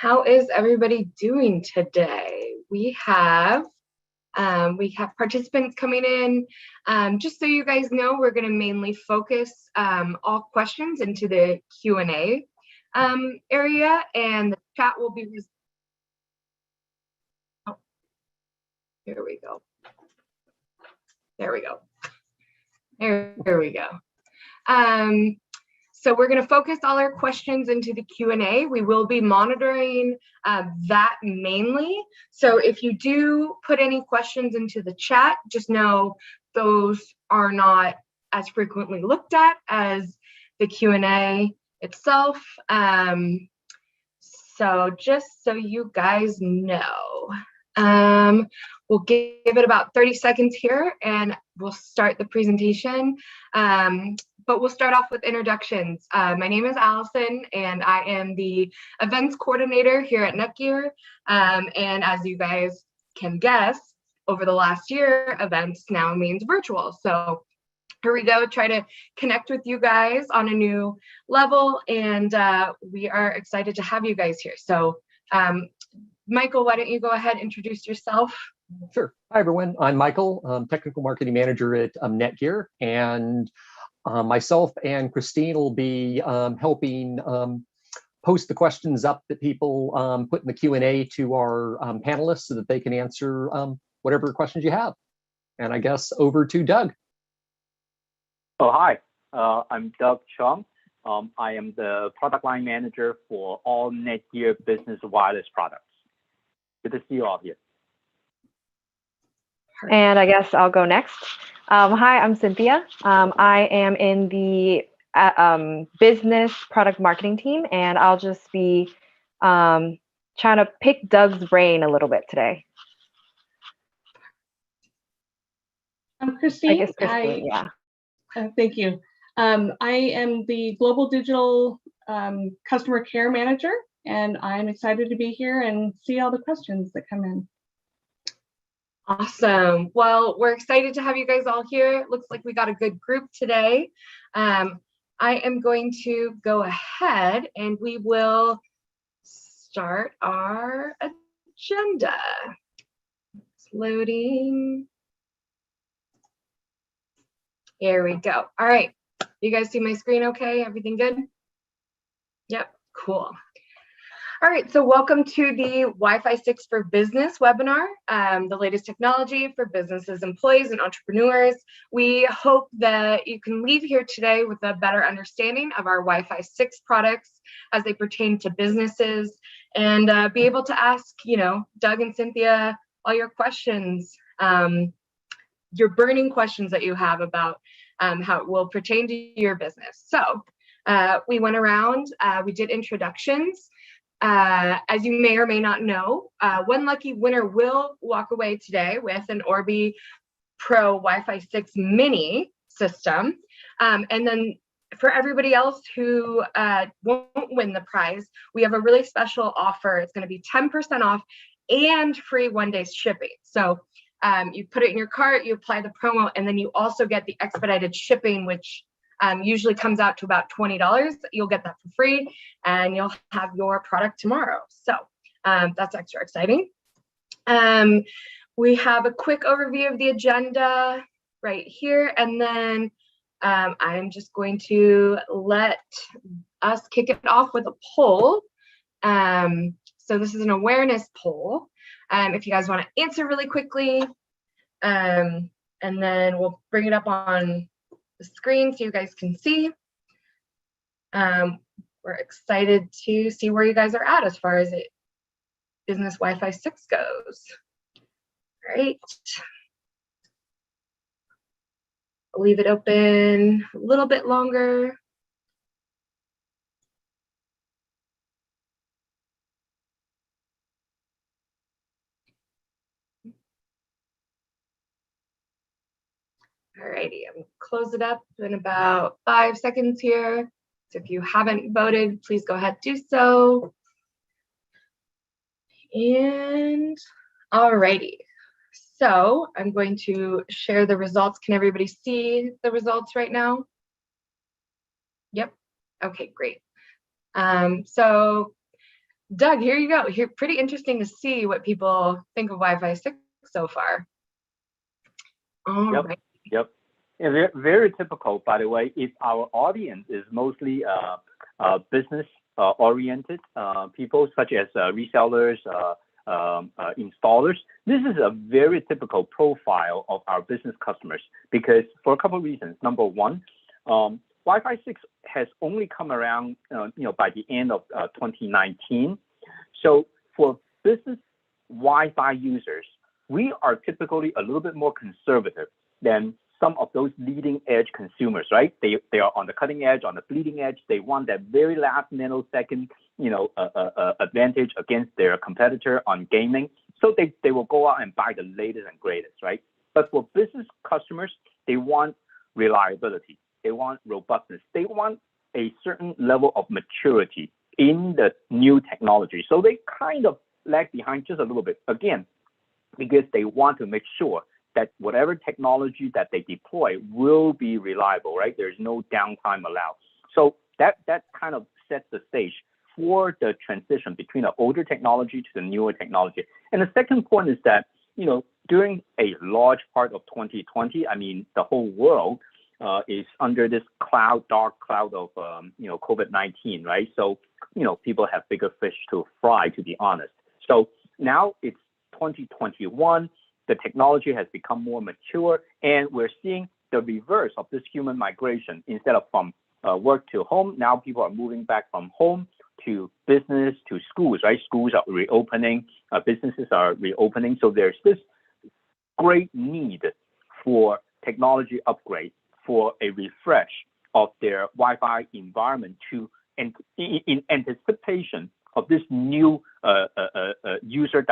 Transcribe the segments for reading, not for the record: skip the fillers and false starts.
How is everybody doing today? We have participants coming in. Just so you guys know, we're going to mainly focus all questions into the Q&A area, and the chat will be. Oh, here we go. There we go. There we go. So we're going to focus all our questions into the Q&A. We will be monitoring that mainly. So if you do put any questions into the chat, just know those are not as frequently looked at as the Q&A itself. So just so you guys know, we'll give it about 30 seconds here and we'll start the presentation. But we'll start off with introductions. My name is Allison and I am the events coordinator here at Netgear. And as you guys can guess, over the last year, events now means virtual. So here we go, try to connect with you guys on a new level. And we are excited to have you guys here. So Michael, why don't you go ahead and introduce yourself? Sure. Hi, everyone. I'm Michael, Technical Marketing Manager at Netgear. And myself and Christine will be helping post the questions up that people put in the Q&A to our panelists so that they can answer whatever questions you have. And I guess over to Doug. Oh, hi. I'm Doug Chung. I am the product line manager for all Netgear business wireless products. Good to see you all here. And I guess I'll go next. Hi, I'm Cynthia. I am in the business product marketing team, and I'll just be trying to pick Doug's brain a little bit today. I'm Christine. I guess Christine, yeah. Thank you. I am the Global Digital Customer Care Manager, and I'm excited to be here and see all the questions that come in. Awesome. Well, we're excited to have you guys all here. It looks like we got a good group today. I am going to go ahead and we will start our agenda. It's loading. Here we go. All right. You guys see my screen okay? Everything good? Yep, cool. All right, so welcome to the Wi-Fi 6 for Business webinar, the latest technology for businesses, employees, and entrepreneurs. We hope that you can leave here today with a better understanding of our Wi-Fi 6 products as they pertain to businesses and be able to ask, Doug and Cynthia, all your questions, your burning questions that you have about how it will pertain to your business. So we went around, we did introductions. As you may or may not know, one lucky winner will walk away today with an Orbi Pro Wi-Fi 6 mini system. And then for everybody else who won't win the prize, we have a really special offer. It's going to be 10% off and free one-day shipping. So you put it in your cart, you apply the promo, and then you also get the expedited shipping, which usually comes out to about $20. You'll get that for free and you'll have your product tomorrow. So that's extra exciting. We have a quick overview of the agenda right here. And then I'm just going to let us kick it off with a poll. So this is an awareness poll. If you guys want to answer really quickly, and then we'll bring it up on the screen so you guys can see. We're excited to see where you guys are at as far as business Wi-Fi 6 goes. All right. I'll leave it open a little bit longer. Alrighty, I'm gonna close it up in about 5 seconds here. So if you haven't voted, please go ahead and do so. And alrighty, so I'm going to share the results. Can everybody see the results right now? Yep, okay, great. So Doug, here you go. Here, pretty interesting to see what people think of Wi-Fi 6 so far. All Yep. right. Yep. And very, very typical, by the way, if our audience is mostly business oriented people such as resellers, installers, this is a very typical profile of our business customers because for a couple of reasons. Number one, Wi-Fi 6 has only come around, by the end of 2019. So for business Wi-Fi users, we are typically a little bit more conservative than some of those leading edge consumers, right? They are on the cutting edge, on the bleeding edge. They want that very last nanosecond, advantage against their competitor on gaming. So they will go out and buy the latest and greatest, right? But for business customers, they want reliability. They want robustness. They want a certain level of maturity in the new technology. So they kind of lag behind just a little bit. Again, because they want to make sure that whatever technology that they deploy will be reliable, right? There's no downtime allowed. So that kind of sets the stage for the transition between the older technology to the newer technology. And the second point is that, during a large part of 2020, I mean, the whole world is under this dark cloud of, COVID-19, right? So, people have bigger fish to fry, to be honest. So now it's 2021, the technology has become more mature, and we're seeing the reverse of this human migration. Instead of from work to home, now people are moving back from home to business to schools, right? Schools are reopening, businesses are reopening. So there's this great need for technology upgrade, for a refresh of their Wi-Fi environment in anticipation of this new user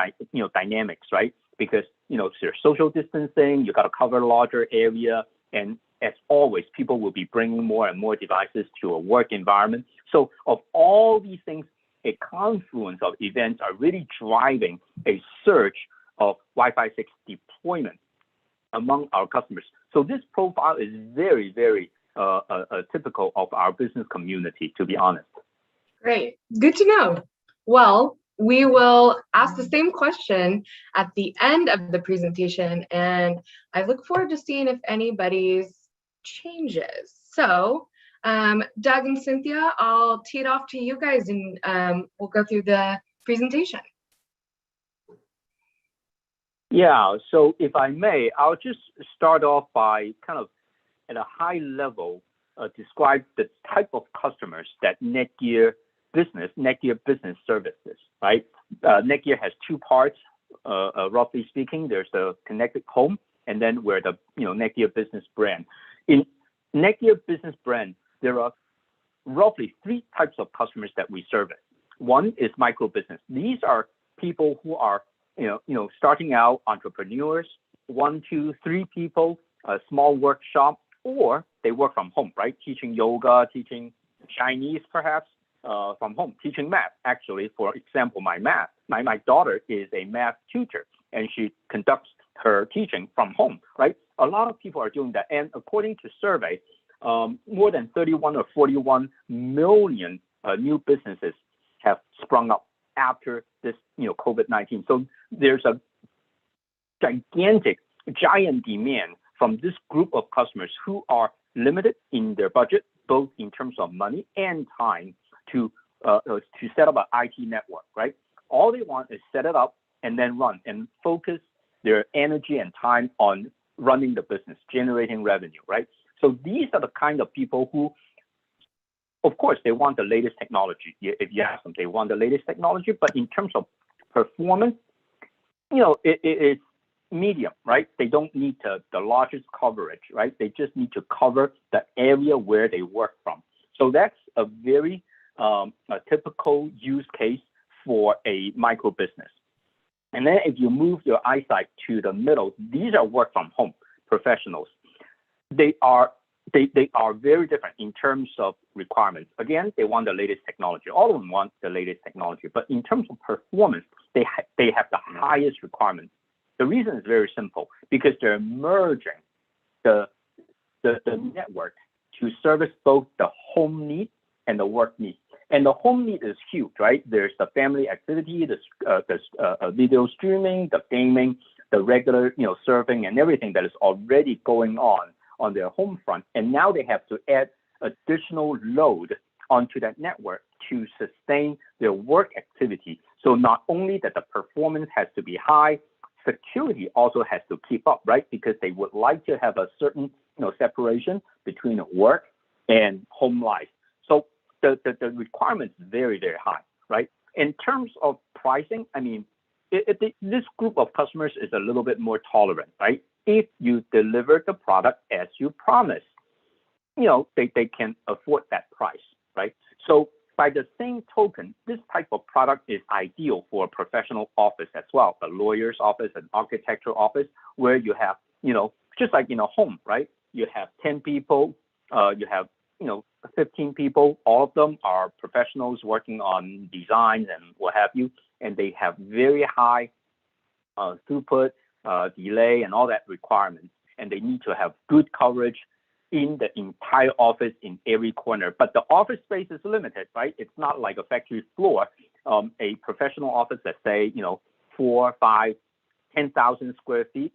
dynamics, right? Because there's social distancing, you got to cover a larger area, and as always, people will be bringing more and more devices to a work environment. So of all these things, a confluence of events are really driving a surge of Wi-Fi 6 deployment among our customers. So this profile is very, very typical of our business community, to be honest. Great. Good to know. Well, we will ask the same question at the end of the presentation, and I look forward to seeing if anybody's changes. So, Doug and Cynthia, I'll tee it off to you guys, and we'll go through the presentation. Yeah, so if I may, I'll just start off by kind of at a high level describe the type of customers that Netgear Business Services, right? Netgear has two parts, roughly speaking. There's the connected home, and then we're the Netgear Business brand. In Netgear Business brand, there are roughly three types of customers that we service. One is micro business. These are people who are starting out, entrepreneurs, 1, 2, 3 people, a small workshop, or they work from home, right? Teaching yoga, teaching Chinese, perhaps. From home, teaching math. Actually, for example, my daughter is a math tutor, and she conducts her teaching from home, right? A lot of people are doing that. And according to survey, more than 31 or 41 million new businesses have sprung up after this, COVID-19. So there's a giant demand from this group of customers who are limited in their budget, both in terms of money and time, to set up an IT network, right? All they want is set it up and then run and focus their energy and time on running the business, generating revenue, right? So these are the kind of people who, of course, they want the latest technology. If you ask them, they want the latest technology, but in terms of performance, it's medium, right? They don't need the largest coverage, right? They just need to cover the area where they work from. So that's a very a typical use case for a micro business. And then if you move your eyesight to the middle, these are work from home professionals. They are very different in terms of requirements. Again, they want the latest technology. All of them want the latest technology, but in terms of performance, they have the highest requirements. The reason is very simple, because they're merging the network to service both the home need and the work need. And the home need is huge, right? There's the family activity, the video streaming, the gaming, the regular, surfing and everything that is already going on their home front. And now they have to add additional load onto that network to sustain their work activity. So not only that the performance has to be high, security also has to keep up, right? Because they would like to have a certain, separation between work and home life. So the requirement is very, very high, right? In terms of pricing, I mean, this group of customers is a little bit more tolerant, right? If you deliver the product as you promised, they can afford that price, right? So by the same token, this type of product is ideal for a professional office as well, a lawyer's office, an architectural office, where you have, just like in a home, right? You have 10 people, you have 15 people, all of them are professionals working on designs and what have you, and they have very high throughput, delay, and all that requirements, and they need to have good coverage in the entire office in every corner. But the office space is limited, right? It's not like a factory floor. A professional office, let's say, 4, 5, 10,000 square feet,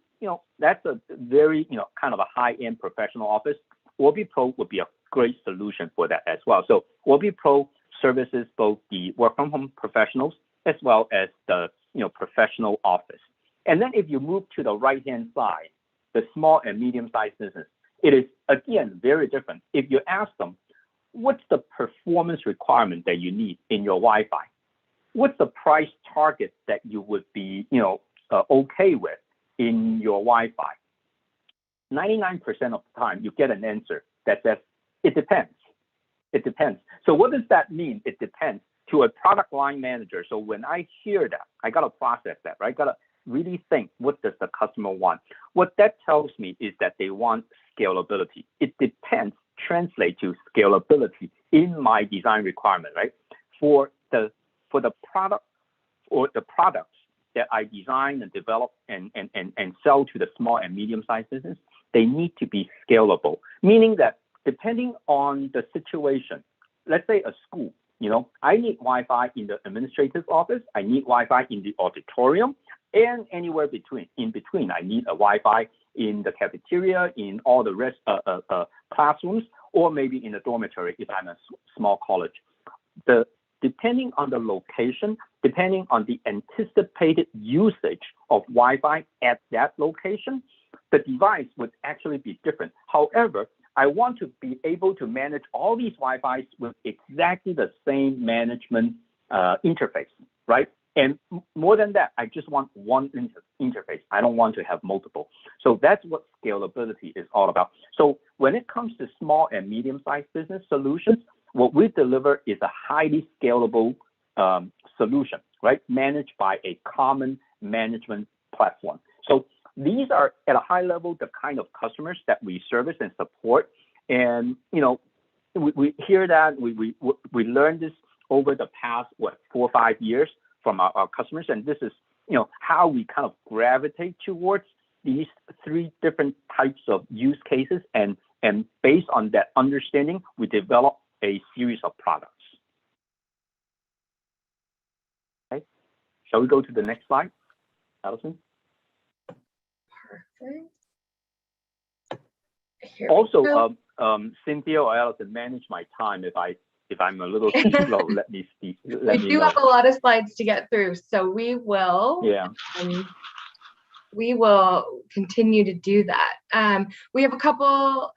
that's a very, kind of a high-end professional office. Orbi Pro would be a great solution for that as well. So Orbi Pro services both the work from home professionals as well as the professional office. And then if you move to the right-hand side, the small and medium-sized business, it is again very different. If you ask them, what's the performance requirement that you need in your Wi-Fi? What's the price target that you would be okay with in your Wi-Fi? 99% of the time, you get an answer that says, it depends. It depends. So what does that mean? It depends to a product line manager. So when I hear that, I got to process that, right? Got to really think, what does the customer want? What that tells me is that they want scalability. It depends, translate to scalability in my design requirement, right? For the product or the products that I design and develop and sell to the small and medium-sized business, they need to be scalable, meaning that depending on the situation, let's say a school, I need Wi-Fi in the administrative office, I need Wi-Fi in the auditorium, and anywhere in between, I need a Wi-Fi in the cafeteria, in all the rest classrooms, or maybe in the dormitory if I'm a small college. Depending on the location, depending on the anticipated usage of Wi-Fi at that location, the device would actually be different. However, I want to be able to manage all these Wi-Fis with exactly the same management interface, right? And more than that, I just want one interface. I don't want to have multiple. So that's what scalability is all about. So when it comes to small and medium-sized business solutions, what we deliver is a highly scalable solution, right? Managed by a common management platform. So these are at a high level the kind of customers that we service and support. And we hear that we learned this over the past 4 or 5 years from our customers, and this is how we kind of gravitate towards these 3 different types of use cases, and based on that understanding, we develop a series of products. Okay, shall we go to the next slide, Allison? Perfect. Here Also, Cynthia or Allison, manage my time if I'm a little too slow. Let me speak. We do have a lot of slides to get through, so we will. Yeah. We will continue to do that. We have a couple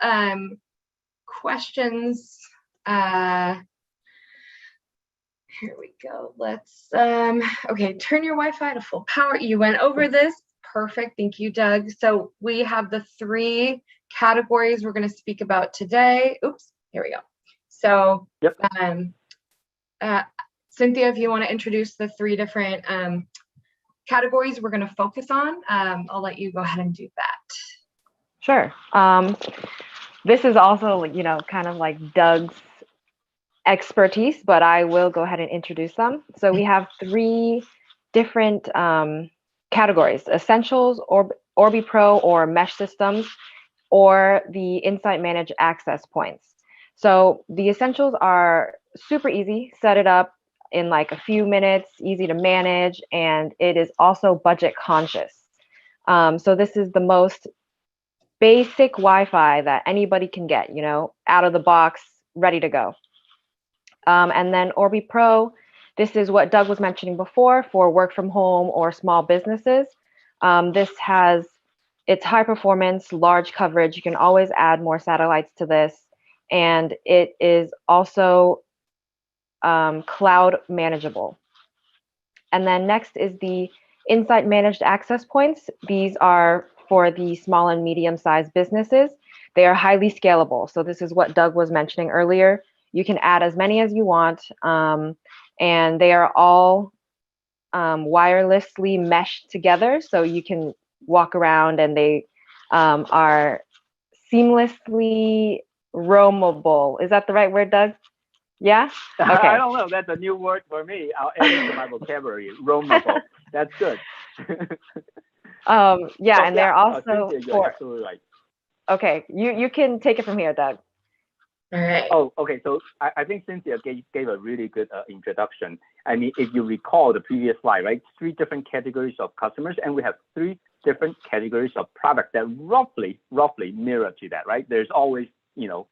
questions. Here we go. Let's. Okay, turn your Wi-Fi to full power. You went over this. Perfect. Thank you, Doug. So we have the 3 categories we're going to speak about today. Oops. Here we go. So, yep. Cynthia, if you want to introduce the 3 different categories we're going to focus on, I'll let you go ahead and do that. Sure. This is also, kind of like Doug's expertise, but I will go ahead and introduce them. So we have 3 different categories: Essentials, Orbi Pro or Mesh Systems, or the Insight Managed Access Points. So the Essentials are super easy, set it up in like a few minutes, easy to manage, and it is also budget conscious. So this is the most basic Wi-Fi that anybody can get, you know, out of the box, ready to go. And then Orbi Pro, this is what Doug was mentioning before for work from home or small businesses. It's high performance, large coverage. You can always add more satellites to this. And it is also cloud manageable. And then next is the Insight Managed Access Points. These are for the small and medium-sized businesses. They are highly scalable. So this is what Doug was mentioning earlier. You can add as many as you want, and they are all wirelessly meshed together, so you can walk around, and they are seamlessly roamable. Is that the right word, Doug? Yeah? Okay. I don't know. That's a new word for me. I'll add it to my vocabulary. Roamable. That's good. Yeah, and they're also Cynthia, you're absolutely right. Okay, you can take it from here, Doug. All right. Oh, okay. So I think Cynthia gave a really good introduction. I mean, if you recall the previous slide, right? 3 different categories of customers, and we have 3 different categories of products that roughly mirror to that, right? There's always, you know,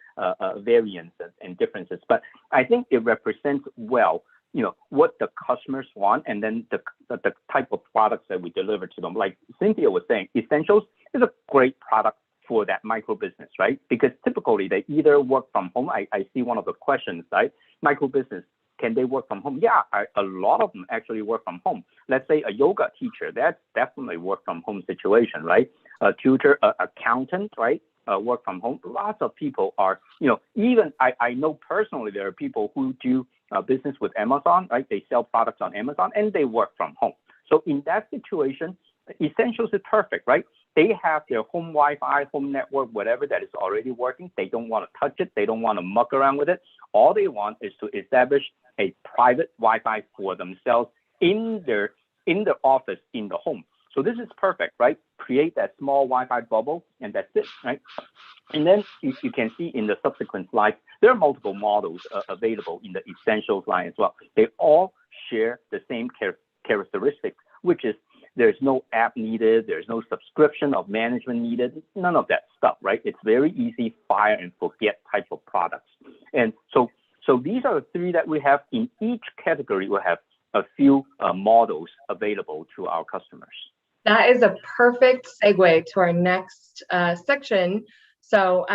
variances and differences, but I think it represents well, you know, what the customers want, and then the type of products that we deliver to them. Like Cynthia was saying, Essentials is a great product for that micro business, right? Because typically they either work from home. I see one of the questions, right? Micro business, can they work from home? Yeah, a lot of them actually work from home. Let's say a yoga teacher, that's definitely work from home situation, right? A tutor, accountant, right? Work from home. Lots of people are, you know, even I know personally there are people who do business with Amazon, right? They sell products on Amazon and they work from home. So in that situation, Essentials is perfect, right? They have their home Wi-Fi, home network, whatever that is already working. They don't want to touch it. They don't want to muck around with it. All they want is to establish a private Wi-Fi for themselves in their office, in the home. So this is perfect, right? Create that small Wi-Fi bubble, and that's it, right? And then you can see in the subsequent slides, there are multiple models available in the Essentials line as well. They all share the same characteristics, which is there's no app needed, there's no subscription of management needed, none of that stuff, right? It's very easy, fire and forget type of products. And so these are the 3 that we have. In each category, we'll have a few models available to our customers. That is a perfect segue to our next section. So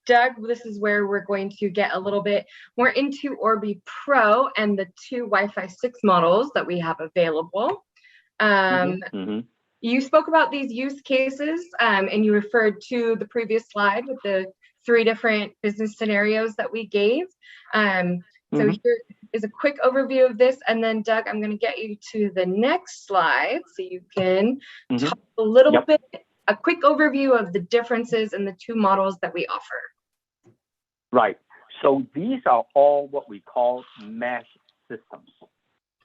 Doug, this is where we're going to get a little bit more into Orbi Pro and the 2 Wi-Fi 6 models that we have available. You spoke about these use cases and you referred to the previous slide with the 3 different business scenarios that we gave. So here is a quick overview of this, and then Doug, I'm going to get you to the next slide so you can talk a little bit, a quick overview of the differences in the 2 models that we offer. Right. So these are all what we call mesh systems.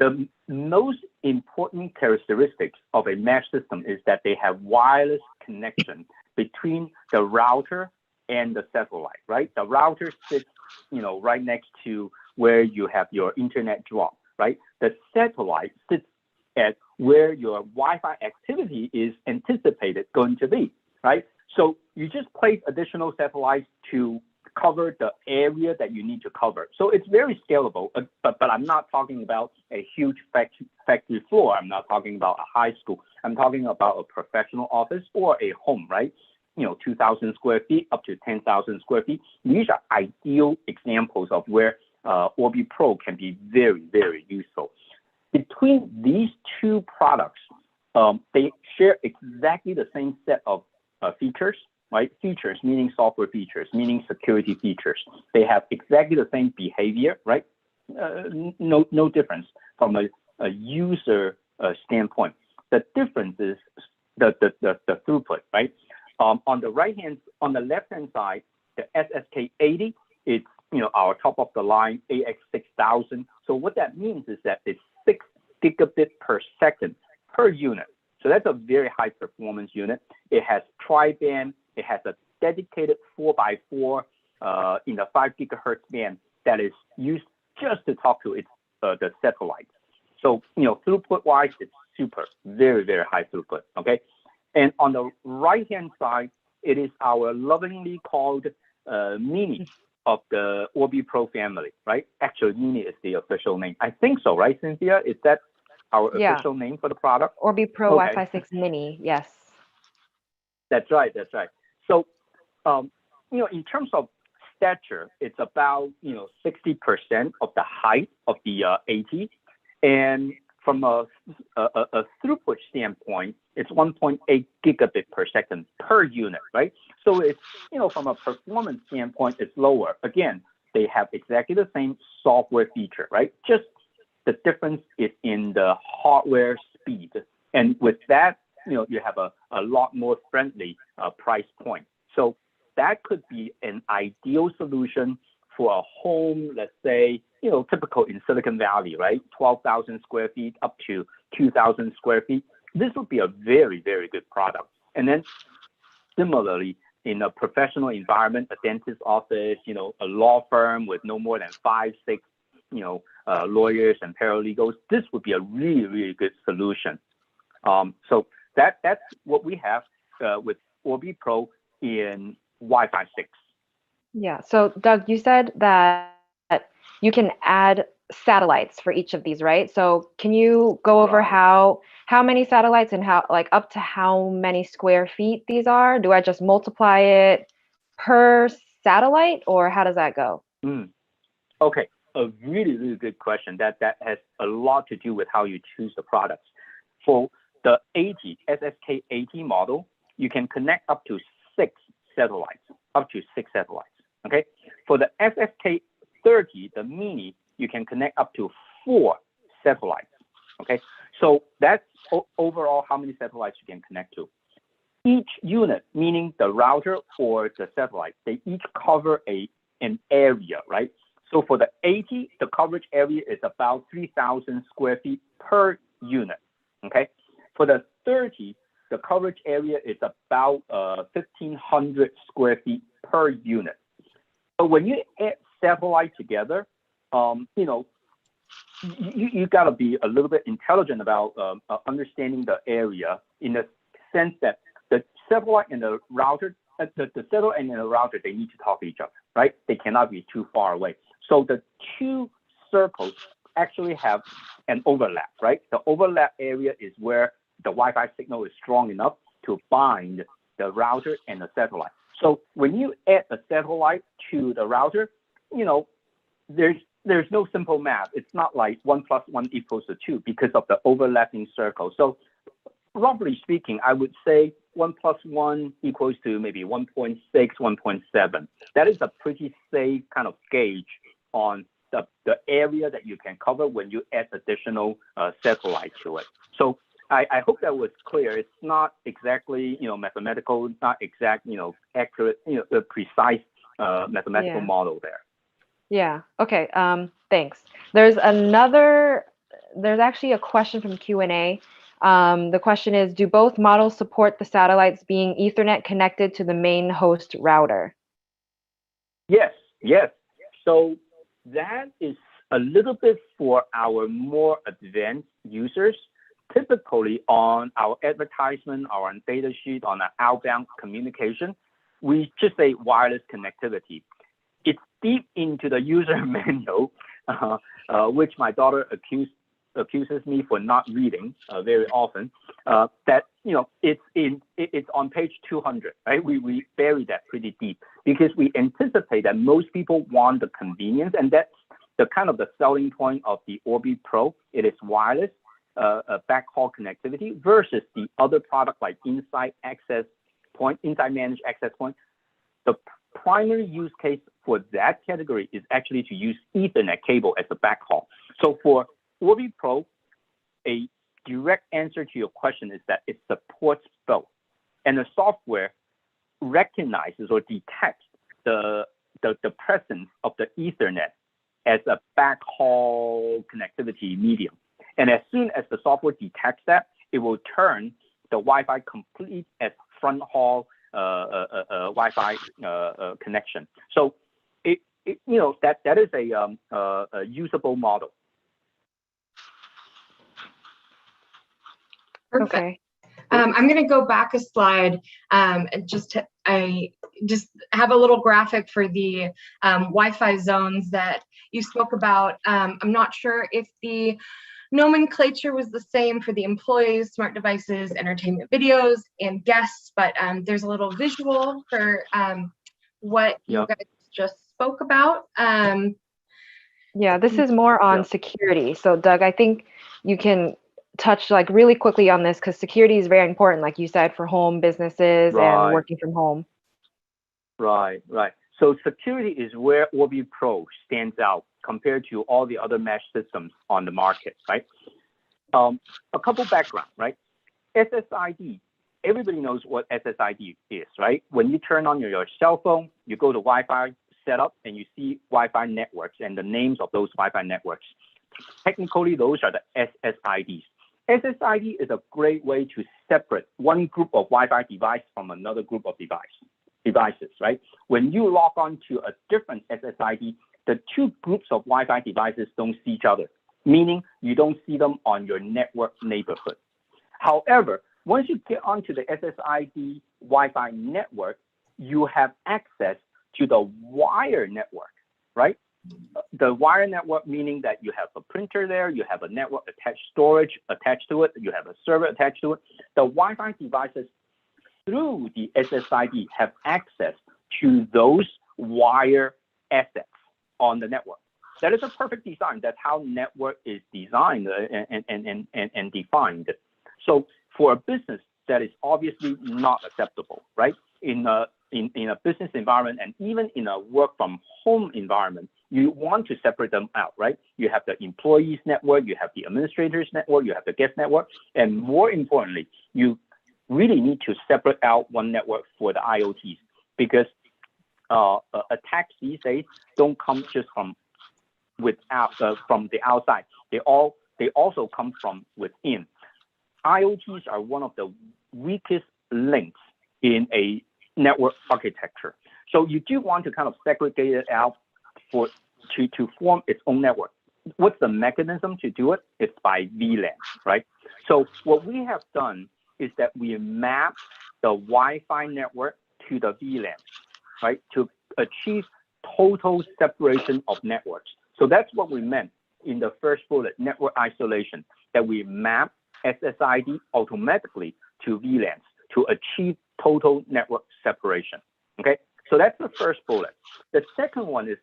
The most important characteristics of a mesh system is that they have wireless connection between the router and the satellite, right? The router sits, you know, right next to where you have your internet drop, right? The satellite sits at where your Wi-Fi activity is anticipated going to be, right? So you just place additional satellites to cover the area that you need to cover. So it's very scalable, but I'm not talking about a huge factory floor. I'm not talking about a high school. I'm talking about a professional office or a home, right? You know, 2,000 square feet up to 10,000 square feet. These are ideal examples of where Orbi Pro can be very, very useful. Between these 2 products, they share exactly the same set of features, right? Features, meaning software features, meaning security features. They have exactly the same behavior, right? No difference from a user standpoint. The difference is the throughput, right? On the left-hand side, the SSK80, it's, you know, our top of the line AX6000. So what that means is that it's 6 gigabit per second per unit. So that's a very high performance unit. It has tri-band. It has a dedicated 4x4 in the 5 gigahertz band that is used just to talk to the satellite. So, throughput-wise, it's super, very, very high throughput, okay? And on the right-hand side, it is our lovingly called Mini of the Orbi Pro family, right? Actually, Mini is the official name. I think so, right, Cynthia? Is that our official name for the product? Orbi Pro Wi-Fi 6 Mini, yes. That's right. So, in terms of stature, it's about 60% of the height of the AT, and from a throughput standpoint, it's 1.8 gigabit per second per unit, right? So it's from a performance standpoint, it's lower. Again, they have exactly the same software feature, right? Just the difference is in the hardware speed, and with that, you have a lot more friendly price point. So that could be an ideal solution for a home, let's say, typical in Silicon Valley, right? 12,000 square feet up to 2,000 square feet. This would be a very, very good product. And then similarly, in a professional environment, a dentist office, a law firm with no more than 5, 6, lawyers and paralegals, this would be a really, really good solution. So that's what we have with Orbi Pro in Wi-Fi 6. Yeah. So Doug, you said that you can add satellites for each of these, right? So can you go over how many satellites and how, like, up to how many square feet these are? Do I just multiply it per satellite, or how does that go? Okay, a really, really good question. That has a lot to do with how you choose the products. For the SSK 80 model, you can connect up to 6 satellites, okay? For the SSK 30, the Mini, you can connect up to 4 satellites, okay? So that's overall how many satellites you can connect to. Each unit, meaning the router or the satellite, they each cover an area, right? So for the 80, the coverage area is about 3,000 square feet per unit, okay? For the 30, the coverage area is about 1,500 square feet per unit. So when you add satellite together, you got to be a little bit intelligent about understanding the area, in the sense that the satellite and the router, the satellite and the router, they need to talk to each other, right? They cannot be too far away. So the 2 circles actually have an overlap, right? The overlap area is where the Wi-Fi signal is strong enough to bind the router and the satellite. So when you add a satellite to the router, there's no simple math. It's not like 1 + 1 = 2 because of the overlapping circle. So roughly speaking, I would say 1 + 1 equals to maybe 1.6, 1.7. That is a pretty safe kind of gauge on the area that you can cover when you add additional satellite to it. So I hope that was clear. It's not exactly, mathematical, not exact, accurate, the precise mathematical model there. Yeah. Okay. Thanks. There's actually a question from Q&A. The question is, do both models support the satellites being Ethernet connected to the main host router? Yes. So that is a little bit for our more advanced users. Typically on our advertisement or on data sheet, on our outbound communication, we just say wireless connectivity. It's deep into the user manual, which my daughter accuses me for not reading very often. That it's on page 200, right? We bury that pretty deep because we anticipate that most people want the convenience, and that's the kind of the selling point of the Orbi Pro. It is wireless backhaul connectivity versus the other product like inside managed access point. The primary use case for that category is actually to use Ethernet cable as a backhaul. So for Orbi Pro, a direct answer to your question is that it supports both. And the software recognizes or detects the presence of the Ethernet as a backhaul connectivity medium. And as soon as the software detects that, it will turn the Wi-Fi complete as front haul Wi-Fi connection. So that is a usable model. Perfect. Okay. I'm going to go back a slide and I just have a little graphic for the Wi-Fi zones that you spoke about. I'm not sure if the nomenclature was the same for the employees, smart devices, entertainment videos, and guests, but there's a little visual for what you guys just spoke about. Yeah, this is more on security. So Doug, I think you can touch like really quickly on this because security is very important, like you said, for home businesses and working from home. Right. So security is where Orbi Pro stands out compared to all the other mesh systems on the market, right? A couple background, right? SSID, everybody knows what SSID is, right? When you turn on your cell phone, you go to Wi-Fi setup and you see Wi-Fi networks and the names of those Wi-Fi networks. Technically, those are the SSIDs. SSID is a great way to separate one group of Wi-Fi device from another group of devices, right? When you log on to a different SSID, the two groups of Wi-Fi devices don't see each other, meaning you don't see them on your network neighborhood. However, once you get onto the SSID Wi-Fi network, you have access to the wire network, right? The wire network meaning that you have a printer there, you have a network attached storage attached to it, you have a server attached to it. The Wi-Fi devices through the SSID have access to those wire assets on the network. That is a perfect design. That's how network is designed and defined. So for a business, that is obviously not acceptable, right? In a business environment and even in a work from home environment, you want to separate them out, right? You have the employees network, you have the administrators network, you have the guest network, and more importantly, you really need to separate out one network for the IoTs because attacks these days don't come just from the outside. They also come from within. IoTs are one of the weakest links in a network architecture. So you do want to kind of segregate it out to form its own network. What's the mechanism to do it? It's by VLANs, right? So what we have done is that we map the Wi-Fi network to the VLANs, right? To achieve total separation of networks. So that's what we meant in the first bullet, network isolation, that we map SSID automatically to VLANs to achieve total network separation, okay? So that's the first bullet. The second one is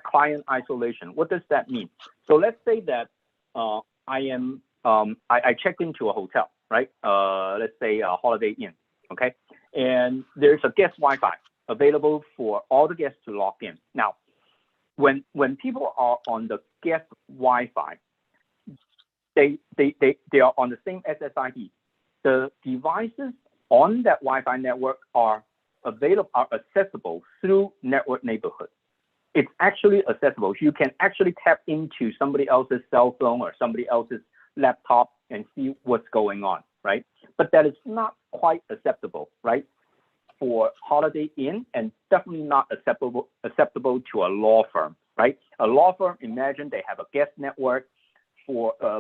client isolation. What does that mean? So let's say that I checked into a hotel, right? Let's say a Holiday Inn, okay? And there's a guest Wi-Fi available for all the guests to log in. Now, when people are on the guest Wi-Fi, they are on the same SSID. The devices on that Wi-Fi network are accessible through network neighborhood. It's actually accessible. You can actually tap into somebody else's cell phone or somebody else's laptop and see what's going on, right? But that is not quite acceptable, right? For Holiday Inn, and definitely not acceptable to a law firm, right? A law firm, imagine they have a guest network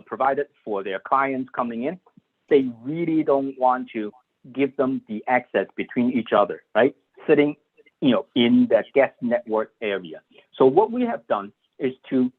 provided for their clients coming in. They really don't want to give them the access between each other, right? Sitting, in that guest network area. So what we have done is to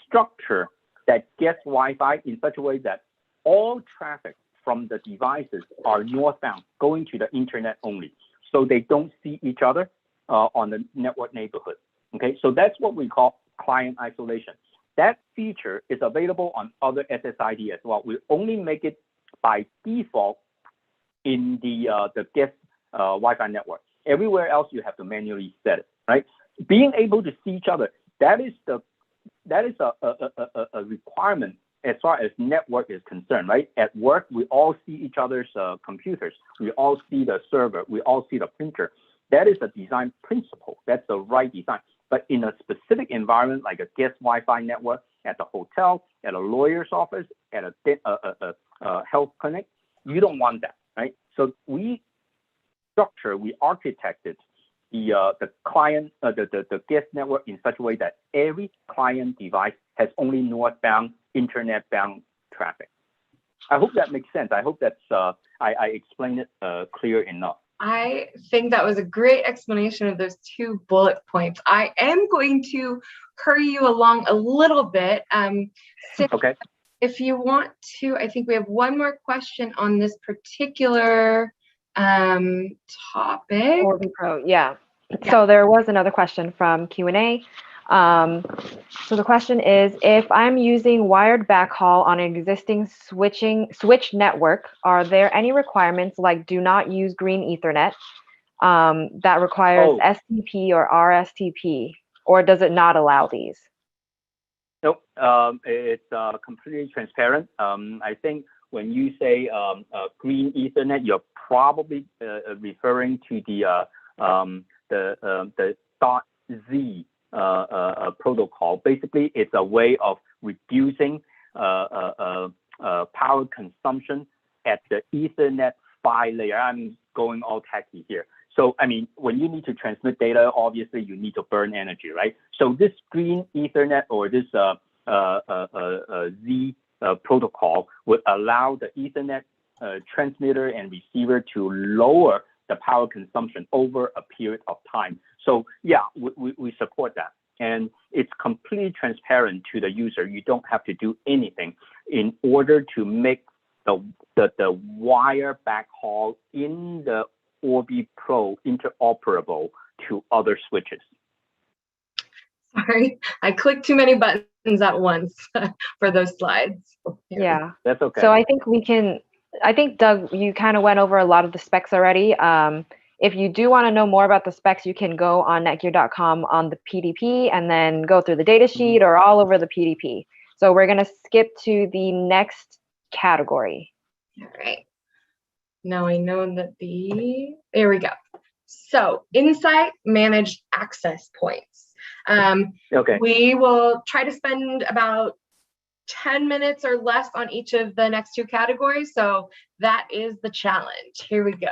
structure that guest Wi-Fi in such a way that all traffic from the devices are northbound, going to the internet only, so they don't see each other on the network neighborhood. Okay, so that's what we call client isolation. That feature is available on other SSID as well. We only make it by default in the guest Wi-Fi network. Everywhere else you have to manually set it, right? Being able to see each other, that is a requirement as far as network is concerned, right? At work, we all see each other's computers. We all see the server. We all see the printer. That is a design principle. That's the right design. But in a specific environment, like a guest Wi-Fi network at the hotel, at a lawyer's office, at a health clinic, you don't want that, right? So we architected the client, the guest network in such a way that every client device has only northbound, internet-bound traffic. I hope that makes sense. I hope that's I explained it clear enough. I think that was a great explanation of those 2 bullet points. I am going to hurry you along a little bit. Okay. If you want to, I think we have one more question on this particular topic. Orbi Pro, yeah. So there was another question from Q&A. So the question is, if I'm using wired backhaul on an existing switch network, are there any requirements like do not use green Ethernet that requires STP or RSTP, or does it not allow these? Nope, it's completely transparent. I think when you say green Ethernet, you're probably referring to the .Z protocol. Basically, it's a way of reducing power consumption at the Ethernet PHY layer. I'm going all techy here. So, I mean, when you need to transmit data, obviously you need to burn energy, right? So this green Ethernet or this Z protocol would allow the Ethernet transmitter and receiver to lower the power consumption over a period of time. So yeah, we support that. And it's completely transparent to the user. You don't have to do anything in order to make the wire backhaul in the Orbi Pro interoperable to other switches. Sorry, I clicked too many buttons at once for those slides. Yeah, that's okay. So I think Doug, you kind of went over a lot of the specs already. If you do want to know more about the specs, you can go on netgear.com on the PDP and then go through the data sheet or all over the PDP. So we're going to skip to the next category. All right. Now I know that there we go. So Insight managed access points. Okay. We will try to spend about 10 minutes or less on each of the next 2 categories. So that is the challenge. Here we go.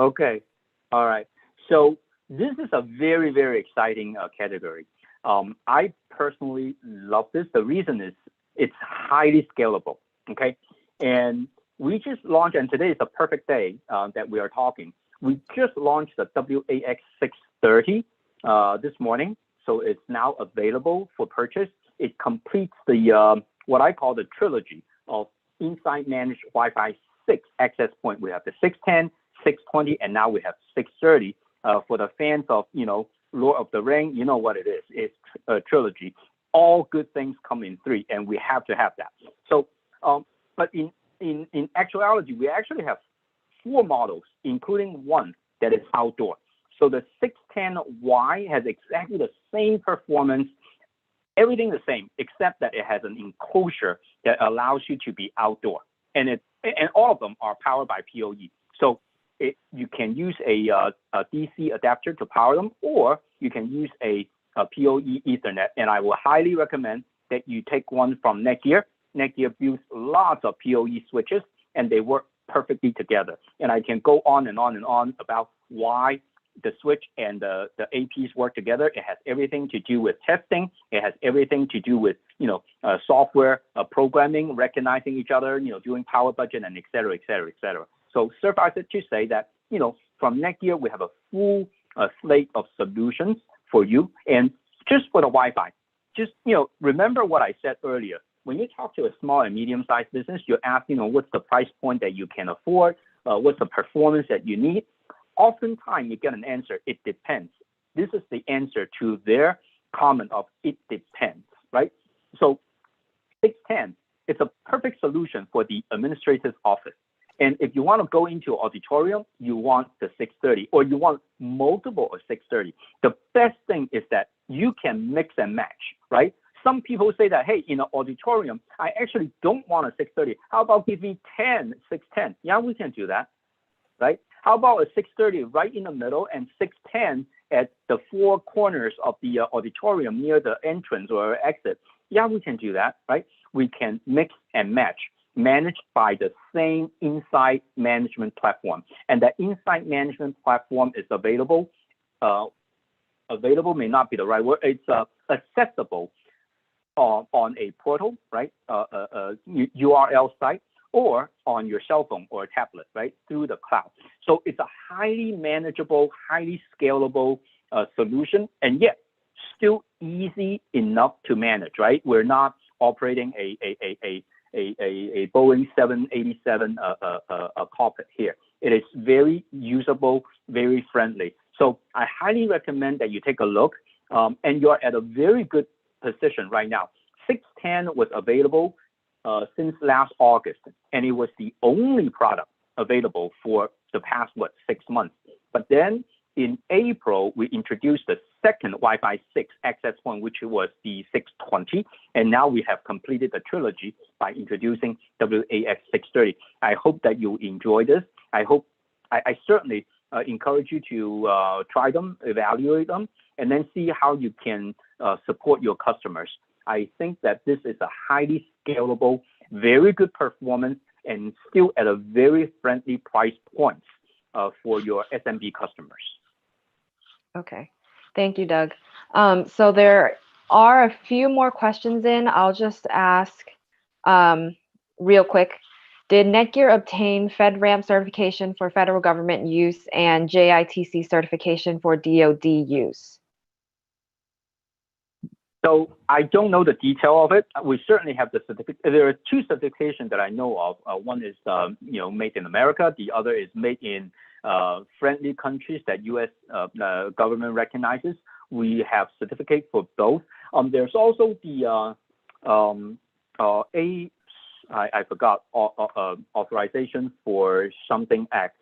Okay. All right. So this is a very, very exciting category. I personally love this. The reason is it's highly scalable. Okay. And we just launched, and today is a perfect day that we are talking. We just launched the WAX630 this morning. So it's now available for purchase. It completes the what I call the trilogy of Insight Managed Wi-Fi 6 access point. We have the 610, 620, and now we have 630. For the fans of, Lord of the Ring, you know what it is. It's a trilogy. All good things come in 3, and we have to have that. So, but in actuality, we actually have 4 models, including one that is outdoor. So the 610Y has exactly the same performance, everything the same, except that it has an enclosure that allows you to be outdoor. And all of them are powered by PoE. So you can use a DC adapter to power them, or you can use a PoE Ethernet. And I will highly recommend that you take one from Netgear. Netgear builds lots of PoE switches, and they work perfectly together. And I can go on and on and on about why the switch and the APs work together. It has everything to do with testing. It has everything to do with, software programming, recognizing each other, doing power budget, and et cetera, et cetera, et cetera. So suffice it to say that, from Netgear, we have a full slate of solutions for you. And just for the Wi-Fi, just, remember what I said earlier. When you talk to a small and medium-sized business, you ask, what's the price point that you can afford? What's the performance that you need? Oftentimes, you get an answer, it depends. This is the answer to their comment of it depends, right? So 610, it's a perfect solution for the administrative office. And if you want to go into auditorium, you want the 630, or you want multiple of 630. The best thing is that you can mix and match, right? Some people say that, hey, in an auditorium, I actually don't want a 630. How about give me 10 610? Yeah, we can do that, right? How about a 630 right in the middle and 610 at the 4 corners of the auditorium near the entrance or exit? Yeah, we can do that, right? We can mix and match, managed by the same Insight management platform. And that Insight management platform is available available may not be the right word. It's accessible on a portal, right? URL site, or on your cell phone or a tablet, right? Through the cloud. So it's a highly manageable, highly scalable solution, and yet still easy enough to manage, right? We're not operating a Boeing 787 cockpit here. It is very usable, very friendly. So I highly recommend that you take a look, and you're at a very good position right now. 610 was available since last August, and it was the only product available for the past, 6 months. But then in April, we introduced the second Wi-Fi 6 access point, which was the 620, and now we have completed the trilogy by introducing WAX 630. I hope that you enjoy this. I certainly encourage you to try them, evaluate them, and then see how you can support your customers. I think that this is a highly scalable, very good performance, and still at a very friendly price point for your SMB customers. Okay, thank you, Doug. So there are a few more questions in. I'll just ask real quick. Did Netgear obtain FedRAMP certification for federal government use and JITC certification for DoD use? So I don't know the detail of it. We certainly have the certificate. There are two certifications that I know of. One is made in America. The other is made in friendly countries that U.S. Government recognizes. We have certificate for both. There's also the I forgot authorization for something Act.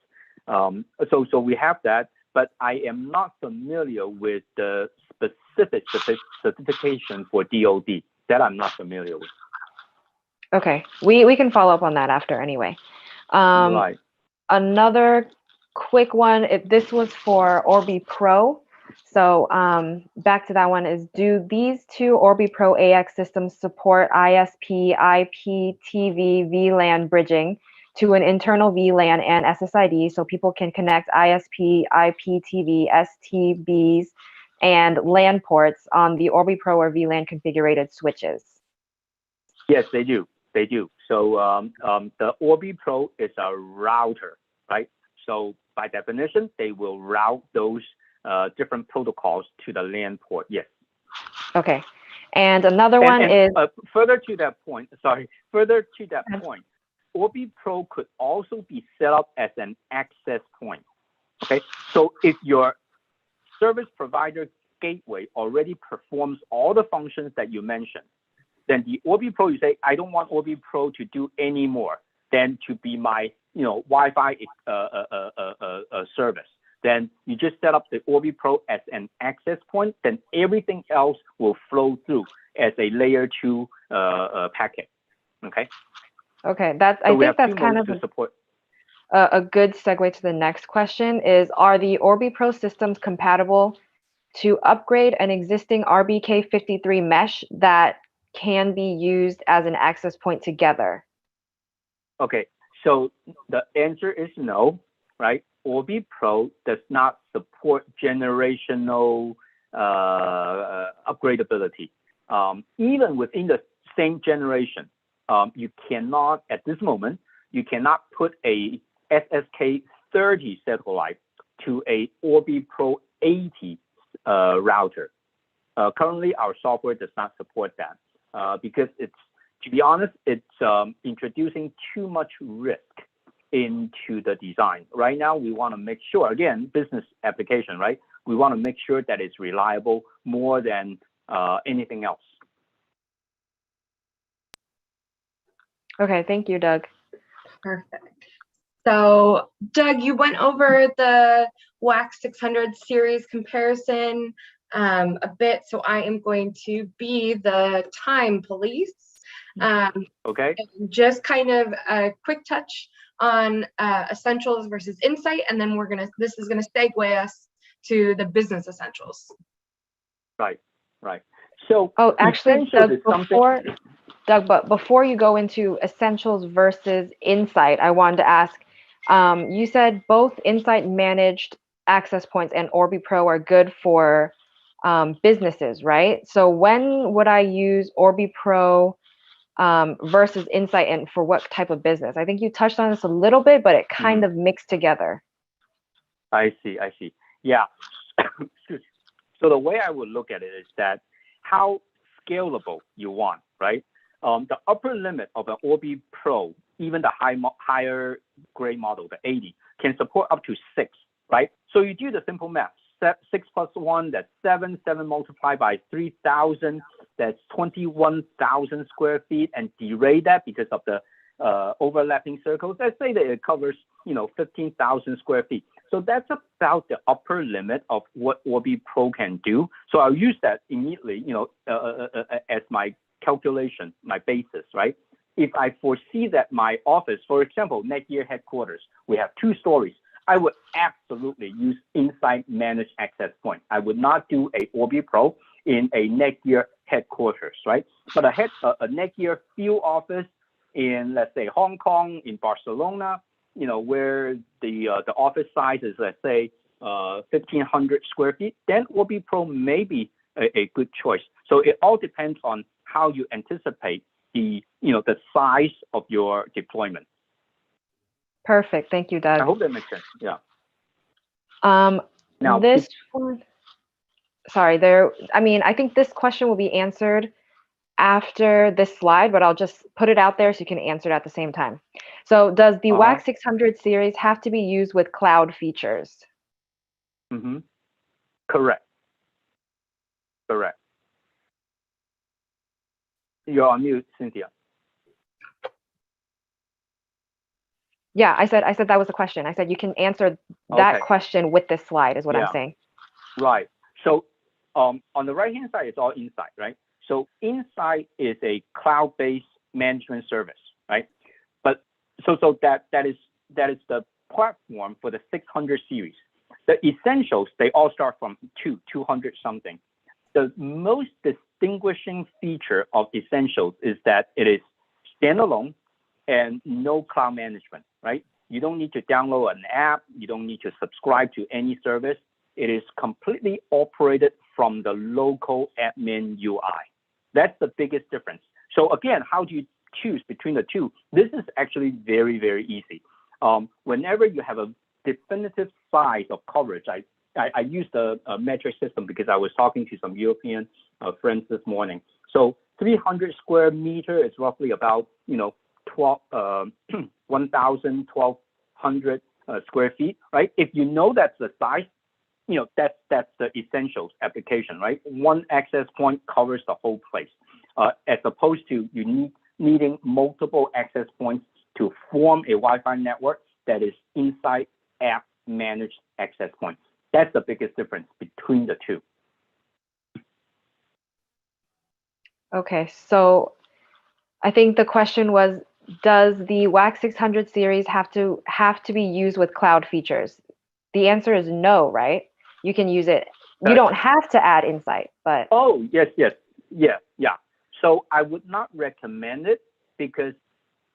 So we have that, but I am not familiar with the specific certification for DoD. That I'm not familiar with. Okay, we can follow up on that after anyway. Right. Another quick one, if this was for Orbi Pro. So back to that one is, do these two Orbi Pro AX systems support ISP, IPTV, VLAN bridging to an internal VLAN and SSID so people can connect ISP, IPTV, STBs, and LAN ports on the Orbi Pro or VLAN configured switches? Yes, they do. They do. So the Orbi Pro is a router, right? So by definition, they will route those different protocols to the LAN port. Yes. Okay. And another one is further to that point. Orbi Pro could also be set up as an access point. Okay. So if your service provider gateway already performs all the functions that you mentioned, then the Orbi Pro, you say, I don't want Orbi Pro to do any more than to be my Wi-Fi service. Then you just set up the Orbi Pro as an access point, then everything else will flow through as a layer 2 packet. Okay. Okay, I think that's kind of a good segue to the next question is, are the Orbi Pro systems compatible to upgrade an existing RBK53 mesh that can be used as an access point together? Okay, so the answer is no, right? Orbi Pro does not support generational upgradability. Even within the same generation, you cannot, at this moment, you cannot put a SSK30 satellite to a Orbi Pro 80 router. Currently, our software does not support that because to be honest, it's introducing too much risk into the design. Right now, we want to make sure, again, business application, right? We want to make sure that it's reliable more than anything else. Okay, thank you, Doug. Perfect. So, Doug, you went over the WAX 600 series comparison a bit, so I am going to be the time police. Okay. Just kind of a quick touch on essentials versus insight, and then this is gonna segue us to the business essentials. Right, right. So, actually, Doug, but before you go into essentials versus insight, I wanted to ask, you said both insight managed access points and Orbi Pro are good for businesses, right? So when would I use Orbi Pro versus Insight, and for what type of business? I think you touched on this a little bit, but it kind of mixed together. I see. Yeah. So the way I would look at it is that how scalable you want, right? The upper limit of an Orbi Pro, even the higher grade model, the 80, can support up to 6, right? So you do the simple math. 6 plus 1, that's 7. 7 multiplied by 3,000, that's 21,000 square feet, and derate that because of the overlapping circles. Let's say that it covers, 15,000 square feet. So that's about the upper limit of what Orbi Pro can do. So I'll use that immediately, as my calculation, my basis, right? If I foresee that my office, for example, Netgear headquarters, we have 2 stories, I would absolutely use Insight Managed Access Point. I would not do a Orbi Pro in a Netgear headquarters, right? But a Netgear field office in, let's say, Hong Kong, in Barcelona, where the office size is, let's say, 1,500 square feet, then Orbi Pro may be a good choice. So it all depends on how you anticipate the size of your deployment. Perfect. Thank you, Doug. I hope that makes sense. Yeah. Now this one, sorry, I think this question will be answered after this slide, but I'll just put it out there so you can answer it at the same time. So does the WAC 600 series have to be used with cloud features? Correct. You're on mute, Cynthia. Yeah, I said that was the question. I said you can answer that question with this slide is what I'm saying. Right. So on the right-hand side, it's all Insight, right? So Insight is a cloud-based management service, right? But so that is the platform for the 600 series. The essentials, they all start from 200 something. The most distinguishing feature of essentials is that it is standalone and no cloud management, right? You don't need to download an app. You don't need to subscribe to any service. It is completely operated from the local admin UI. That's the biggest difference. So again, how do you choose between the two? This is actually very, very easy. Whenever you have a definitive size of coverage, I used a metric system because I was talking to some European friends this morning. So 300 square meter is roughly about 1,000, 1,200 square feet, right? If you know that's the size, that's the essentials application, right? One access point covers the whole place, as opposed to needing multiple access points to form a Wi-Fi network that is inside app managed access points. That's the biggest difference between the two. Okay, so I think the question was, does the WAC 600 series have to be used with cloud features? The answer is no, right? You can use it. You don't have to add Insight, but. Oh, yes. So I would not recommend it because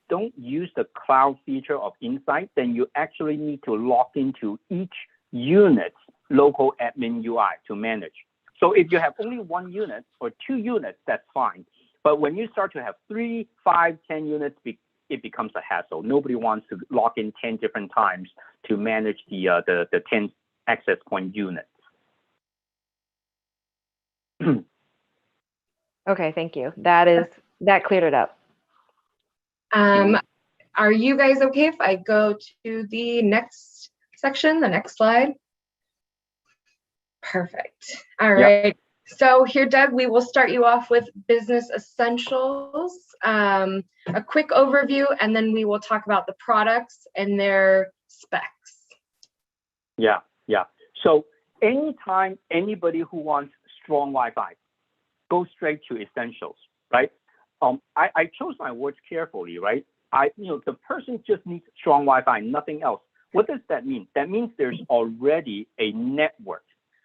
don't use the cloud feature of Insight, then you actually need to log into each unit's local admin UI to manage. So if you have only 1 unit or 2 units, that's fine. But when you start to have 3, 5, 10 units, it becomes a hassle. Nobody wants to log in 10 different times to manage the 10 access point units. Okay, thank you. That cleared it up. Are you guys okay if I go to the next section, the next slide? Perfect. All right. Yep. So here, Doug, we will start you off with business essentials, a quick overview, and then we will talk about the products and their specs. Yeah. So anytime anybody who wants strong Wi-Fi, go straight to essentials, right? I chose my words carefully, right? The person just needs strong Wi-Fi, nothing else. What does that mean? That means there's already a network,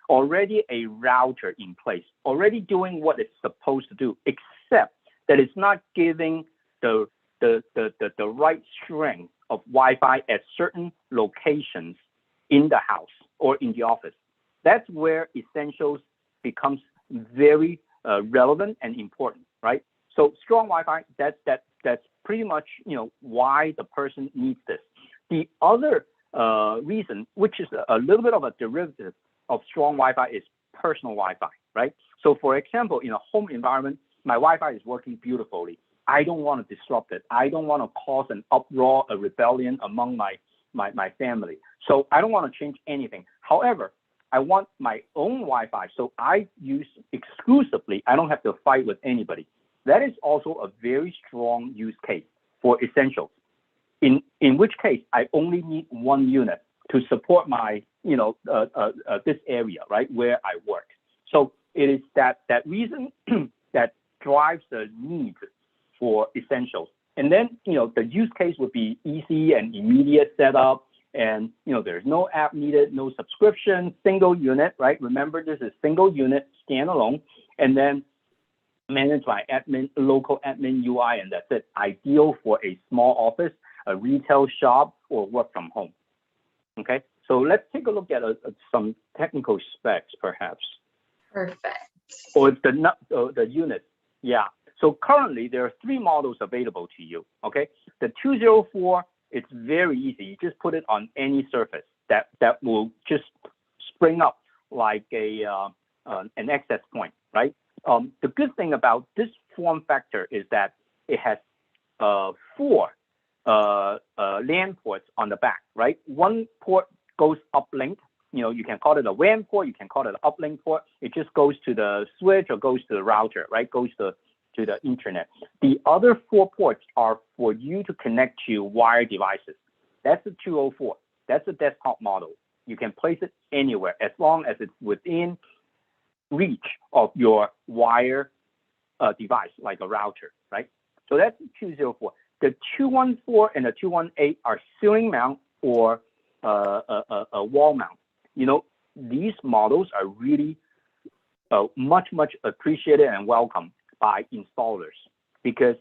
already a router in place, already doing what it's supposed to do, except that it's not giving the right strength of Wi-Fi at certain locations in the house or in the office. That's where essentials becomes very relevant and important, right? So strong Wi-Fi, that's pretty much, you know, why the person needs this. The other reason, which is a little bit of a derivative of strong Wi-Fi, is personal Wi-Fi, right? So for example, in a home environment, my Wi-Fi is working beautifully. I don't want to disrupt it. I don't want to cause an uproar, a rebellion among my family. So I don't want to change anything. However, I want my own Wi-Fi, so I use exclusively. I don't have to fight with anybody. That is also a very strong use case for essentials. In which case, I only need one unit to support my, you know, this area, right, where I work. So it is that reason that drives the need for essentials. And then, you know, the use case would be easy and immediate setup. And, you know, there's no app needed, no subscription, single unit, right? Remember, this is single unit, standalone, and then managed by admin, local admin UI, and that's it. Ideal for a small office, a retail shop, or work from home. Okay, so let's take a look at some technical specs, perhaps. Perfect. Or the unit. Yeah. So currently there are 3 models available to you. Okay, the 204. It's very easy. You just put it on any surface that will just spring up like an access point, right? The good thing about this form factor is that it has 4 LAN ports on the back, right? One port goes uplink. You know, you can call it a WAN port. You can call it an uplink port. It just goes to the switch or goes to the router, right? Goes to the internet. The other 4 ports are for you to connect to wired devices. That's the 204. That's the desktop model. You can place it anywhere as long as it's within reach of your wire device, like a router, right? So that's the 204. The 214 and the 218 are ceiling mount or a wall mount. You know, these models are really much appreciated and welcome by installers, because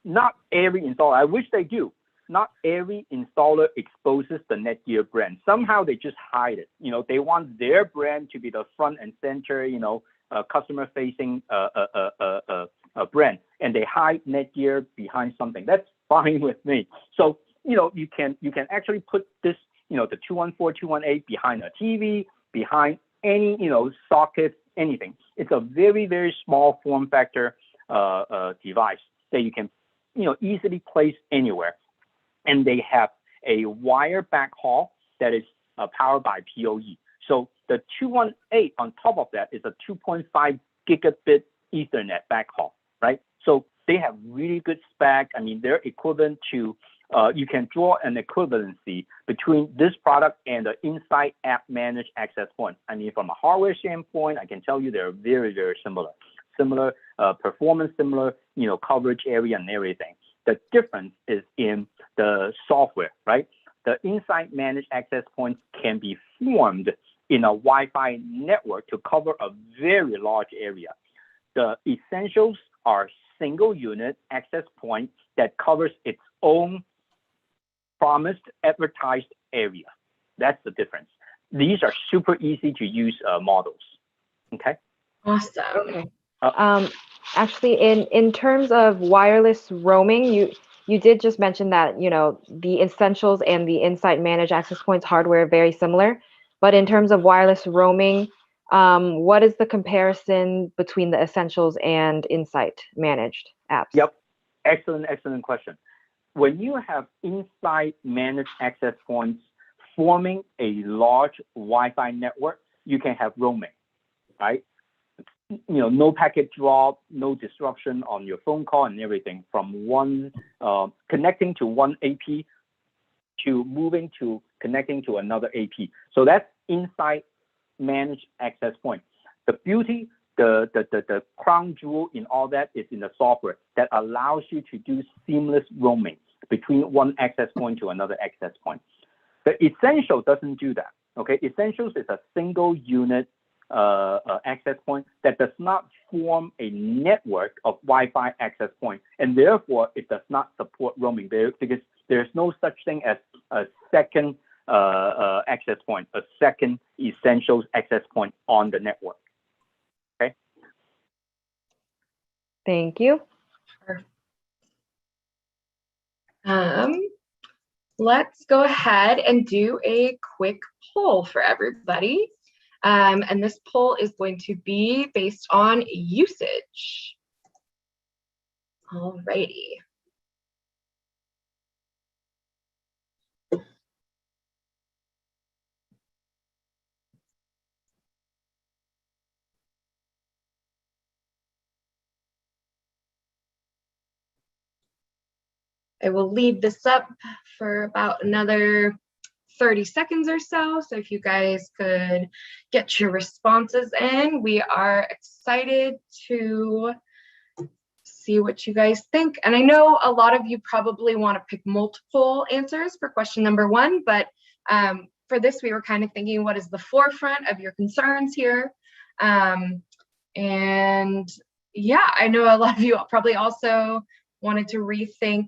not every installer, I wish they do, not every installer exposes the Netgear brand. Somehow they just hide it. You know, they want their brand to be the front and center, you know, customer facing brand, and they hide Netgear behind something. That's fine with me. So, you know, you can actually put this, you know, the 214, 218 behind a TV, behind any, you know, socket, anything. It's a very small form factor device that you can, you know, easily place anywhere. And they have a wire backhaul that is powered by PoE. So the 218 on top of that is a 2.5 gigabit Ethernet backhaul, right? So they have really good spec. I mean, they're equivalent to, you can draw an equivalency between this product and the Insight app managed access point. I mean, from a hardware standpoint, I can tell you they're very similar. Similar performance, similar, you know, coverage area and everything. The difference is in the software, right? The Insight managed access points can be formed in a Wi-Fi network to cover a very large area. The essentials are single unit access point that covers its own promised advertised area. That's the difference. These are super easy to use models. Okay. Awesome. Okay. Actually, in terms of wireless roaming, you did just mention that, you know, the Essentials and the Insight managed access points hardware are very similar. But in terms of wireless roaming, what is the comparison between the Essentials and Insight managed apps? Yep. Excellent question. When you have Insight managed access points forming a large Wi-Fi network, you can have roaming, right? You know, no packet drop, no disruption on your phone call and everything, from one connecting to one AP to moving to connecting to another AP. So that's Insight managed access point. The beauty, the crown jewel in all that is in the software that allows you to do seamless roaming between one access point to another access point. The Essential doesn't do that. Okay, Essentials is a single unit access point that does not form a network of Wi-Fi access points, and therefore it does not support roaming there, because there's no such thing as a second access point, a second essential access point on the network. Okay. Thank you. Let's go ahead and do a quick poll for everybody. And this poll is going to be based on usage. Alrighty. I will leave this up for about another 30 seconds or so. So if you guys could get your responses in, we are excited to see what you guys think. And I know a lot of you probably want to pick multiple answers for question number 1, but for this, we were kind of thinking, what is the forefront of your concerns here? And yeah, I know a lot of you probably also wanted to rethink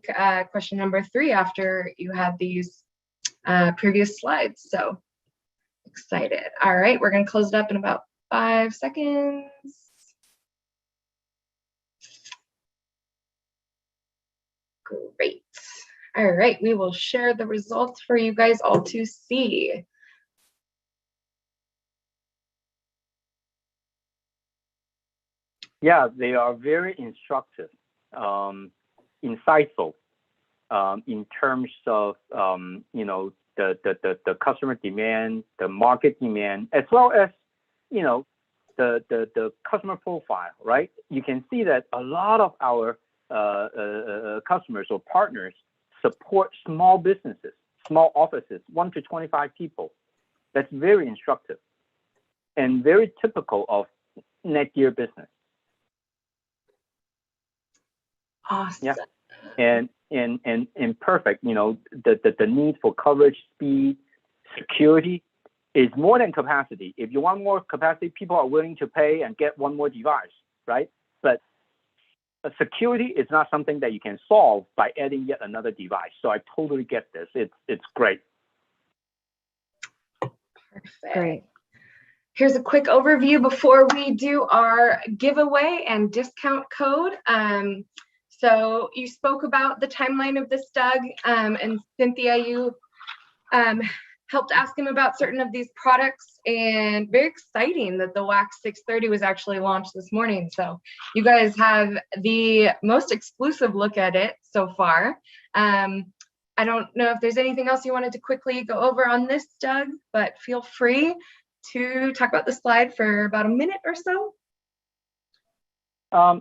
question number 3 after you had these previous slides. So excited. All right, we're going to close it up in about 5 seconds. Great. All right, we will share the results for you guys all to see. Yeah, they are very instructive, insightful in terms of you know, the customer demand, the market demand, as well as, you know, the customer profile, right? You can see that a lot of our customers or partners support small businesses, small offices, 1 to 25 people. That's very instructive and very typical of Netgear business. Awesome. Yeah, and perfect. You know, the need for coverage, speed, security is more than capacity. If you want more capacity, people are willing to pay and get one more device, right? But security is not something that you can solve by adding yet another device. So I totally get this. It's great. Perfect. Great. Here's a quick overview before we do our giveaway and discount code. So you spoke about the timeline of this, Doug, and Cynthia, you helped ask him about certain of these products, and very exciting that the WAX 630 was actually launched this morning. So you guys have the most exclusive look at it so far. I don't know if there's anything else you wanted to quickly go over on this, Doug, but feel free to talk about the slide for about a minute or so.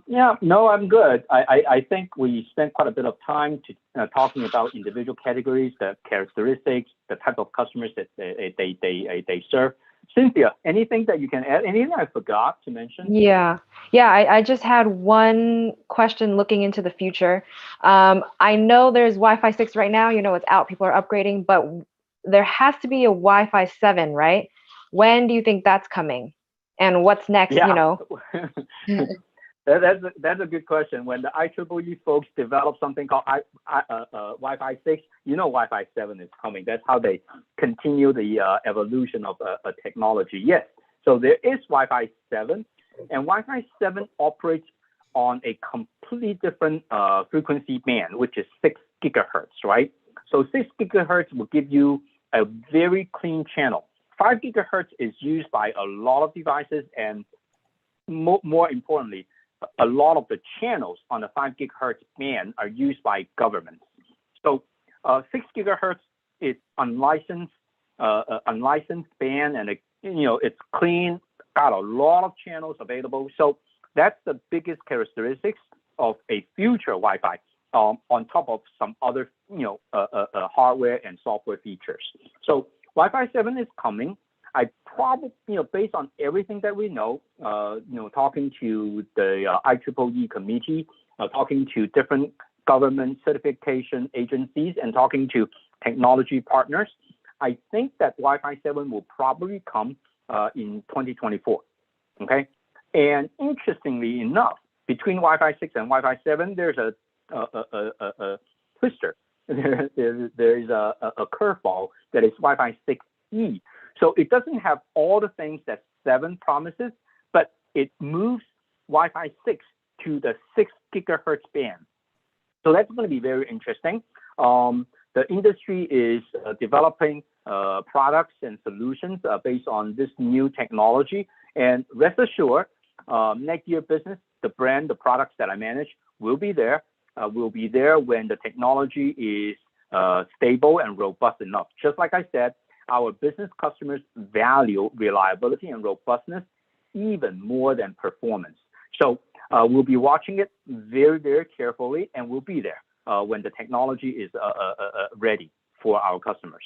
Yeah, no, I'm good. I think we spent quite a bit of time to talking about individual categories, the characteristics, the type of customers that they serve. Cynthia, anything that you can add? Anything I forgot to mention? Yeah, I just had one question looking into the future. I know there's Wi-Fi 6 right now, you know, it's out, people are upgrading, but there has to be a Wi-Fi 7, right? When do you think that's coming? And what's next, Yeah. you know? That's a good question. When the IEEE folks develop something called Wi-Fi 6, you know Wi-Fi 7 is coming. That's how they continue the evolution of a technology. Yes, so there is Wi-Fi 7, and Wi-Fi 7 operates on a completely different frequency band, which is 6 gigahertz, right? So 6 gigahertz will give you a very clean channel. 5 gigahertz is used by a lot of devices, and more importantly, a lot of the channels on the 5 gigahertz band are used by governments. So 6 gigahertz is unlicensed band, and it's clean, got a lot of channels available. So that's the biggest characteristics of a future Wi-Fi, on top of some other hardware and software features. So Wi-Fi 7 is coming. I probably, based on everything that we know, talking to the IEEE committee, talking to different government certification agencies, and talking to technology partners, I think that Wi-Fi 7 will probably come in 2024. Okay, and interestingly enough, between Wi-Fi 6 and Wi-Fi 7, there's a twister. there is a curveball that is Wi-Fi 6E. So it doesn't have all the things that 7 promises, but it moves Wi-Fi 6 to the 6 gigahertz band. So that's going to be very interesting. The industry is developing products and solutions based on this new technology. And rest assured, Netgear Business, the brand, the products that I manage will be there. Will be there when the technology is stable and robust enough. Just like I said, our business customers value reliability and robustness even more than performance. So we'll be watching it very, very carefully, and we'll be there when the technology is ready for our customers.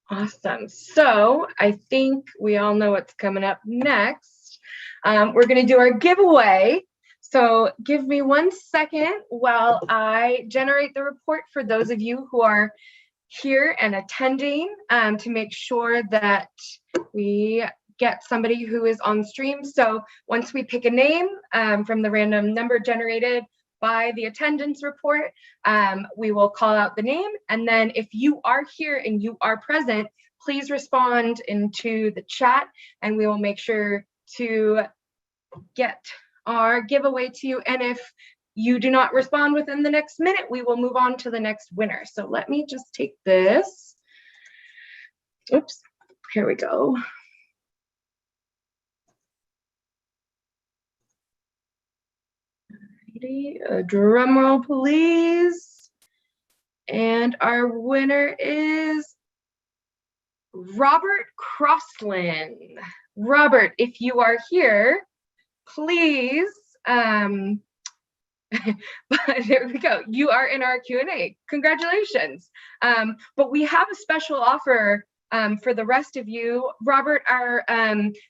Awesome. So I think we all know what's coming up next. We're going to do our giveaway. So give me 1 second while I generate the report for those of you who are here and attending to make sure that we get somebody who is on stream. So once we pick a name from the random number generated by the attendance report, we will call out the name. And then if you are here and you are present, please respond into the chat and we will make sure to get our giveaway to you. And if you do not respond within the next minute, we will move on to the next winner. So let me just take this. Oops, here we go. A drum roll, please. And our winner is Robert Crossland. Robert, if you are here, please, but there we go. You are in our Q&A. Congratulations. But we have a special offer for the rest of you. Robert, our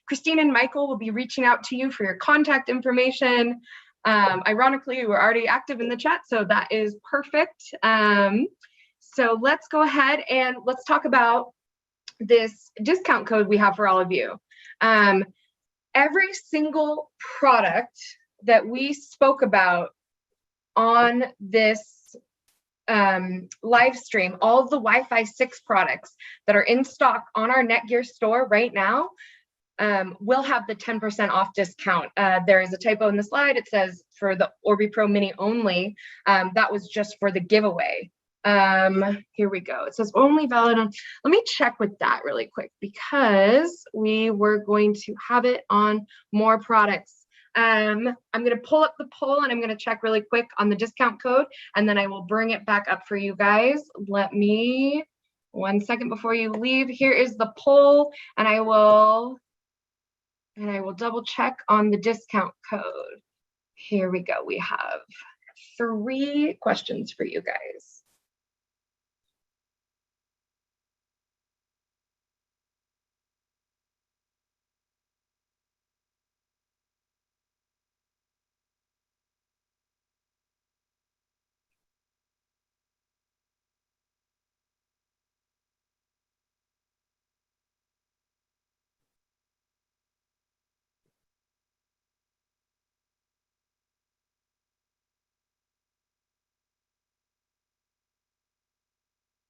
Christine and Michael will be reaching out to you for your contact information. Ironically, we're already active in the chat, so that is perfect. So let's go ahead and let's talk about this discount code we have for all of you. Every single product that we spoke about on this live stream, all of the Wi-Fi 6 products that are in stock on our Netgear store right now, will have the 10% off discount. There is a typo in the slide. It says for the Orbi Pro Mini only. That was just for the giveaway. Here we go. It says only valid on, let me check with that really quick because we were going to have it on more products. I'm going to pull up the poll and I'm going to check really quick on the discount code and then I will bring it back up for you guys. Let me, 1 second before you leave. Here is the poll and I will double check on the discount code. Here we go. We have 3 questions for you guys.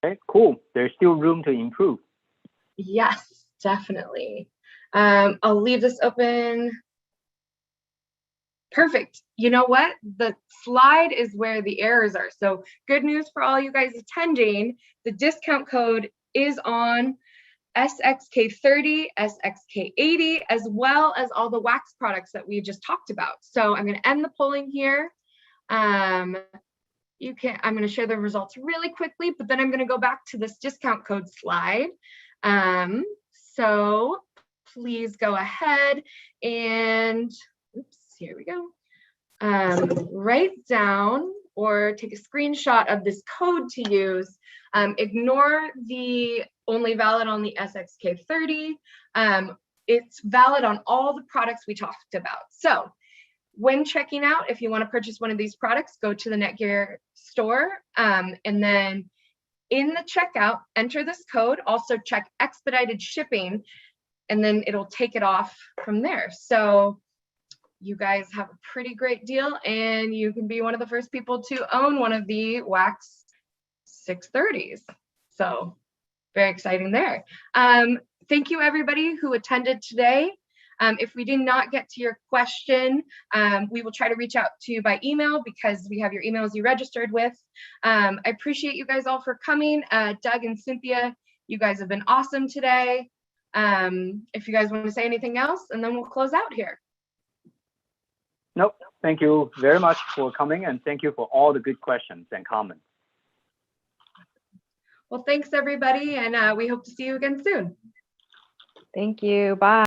Okay, cool. There's still room to improve. Yes, definitely. I'll leave this open. Perfect. You know what? The slide is where the errors are. So good news for all you guys attending. The discount code is on SXK30, SXK80, as well as all the wax products that we just talked about. So I'm going to end the polling here. I'm going to share the results really quickly, but then I'm going to go back to this discount code slide. So please go ahead and, oops, here we go. Write down or take a screenshot of this code to use. Ignore the only valid on the SXK30. It's valid on all the products we talked about. So when checking out, if you want to purchase one of these products, go to the Netgear store and then in the checkout, enter this code, also check expedited shipping, and then it'll take it off from there. So you guys have a pretty great deal, and you can be one of the first people to own one of the Wax 630s. So very exciting there. Thank you everybody who attended today. If we did not get to your question, we will try to reach out to you by email because we have your emails you registered with. I appreciate you guys all for coming. Doug and Cynthia, you guys have been awesome today. If you guys want to say anything else, and then we'll close out here. Nope. Thank you very much for coming, and thank you for all the good questions and comments. Well, thanks everybody, and we hope to see you again soon. Thank you. Bye.